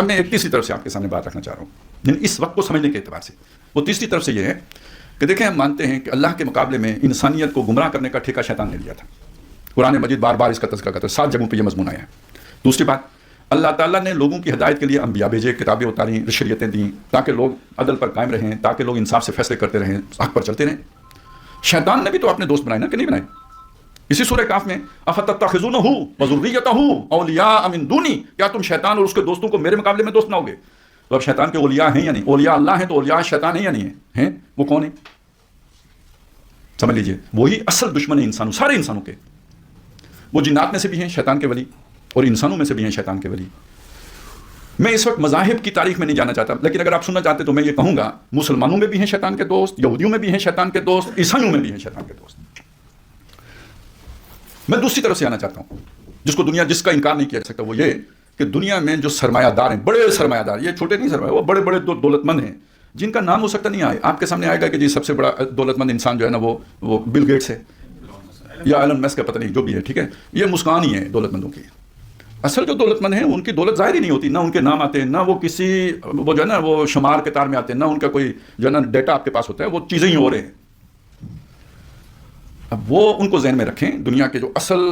اب میں ایک تیسری طرف سے آپ کے سامنے بات رکھنا چاہ رہا ہوں، یعنی اس وقت کو سمجھنے کے اعتبار سے. وہ تیسری طرف سے یہ ہے کہ دیکھیں ہم مانتے ہیں کہ اللہ کے مقابلے میں انسانیت کو گمراہ کرنے کا ٹھیکہ شیطان نے لیا تھا. قرآن مجید بار بار اس کا تذکرہ کرتا ہے، 7 جگہوں پہ یہ مضمون آیا ہے. دوسری بات، اللہ تعالیٰ نے لوگوں کی ہدایت کے لیے انبیاء بھیجے، کتابیں اتاریں، شریعتیں دیں تاکہ لوگ عدل پر قائم رہیں، تاکہ لوگ انصاف سے فیصلے کرتے رہیں، حق پر چلتے رہیں. شیطان نے بھی تو اپنے دوست بنائے نا کہ نہیں بنائے؟ اسی سورہ کاف میں افتتخذونہ وذریتہ اولیاء من دونی، کیا تم شیطان اور اس کے دوستوں کو میرے مقابلے میں دوست بناؤ گے؟ تو اب شیطان کے اولیاء ہیں یا نہیں؟ اولیاء اللہ ہیں تو اولیاء شیطان ہیں یا نہیں ہیں؟ وہ کون ہیں؟ سمجھ لیجئے وہی اصل دشمن ہے انسانوں، سارے انسانوں کے. وہ جنات میں سے بھی ہیں شیطان کے ولی، اور انسانوں میں سے بھی ہیں شیطان کے ولی. میں اس وقت مذاہب کی تاریخ میں نہیں جانا چاہتا، لیکن اگر آپ سننا چاہتے تو میں یہ کہوں گا مسلمانوں میں بھی ہیں شیطان کے دوست، یہودیوں میں بھی ہیں شیطان کے دوست، عیسائیوں میں بھی ہیں شیطان کے دوست. میں دوسری طرف سے آنا چاہتا ہوں جس کو دنیا جس کا انکار نہیں کیا جا سکتا، وہ یہ کہ دنیا میں جو سرمایہ دار ہیں، بڑے سرمایہ دار، یہ چھوٹے نہیں سرمایہ، وہ بڑے بڑے دولت مند ہیں جن کا نام ہو سکتا نہیں آئے. آپ کے سامنے آئے گا کہ جی سب سے بڑا دولت مند انسان جو ہے نا وہ بل گیٹس ہے یا ایلن مسک کا، پتہ نہیں جو بھی ہے، ٹھیک ہے. یہ مسکان ہی ہے دولت مندوں کی. اصل جو دولت مند ہیں ان کی دولت ظاہر ہی نہیں ہوتی، نہ ان کے نام آتے ہیں، نہ وہ کسی وہ جو ہے نا وہ شمار کے تار میں آتے ہیں، نہ ان کا کوئی جو ہے نا ڈیٹا آپ کے پاس ہوتا ہے، وہ چیزیں ہی ہو رہے ہیں. اب وہ ان کو ذہن میں رکھیں، دنیا کے جو اصل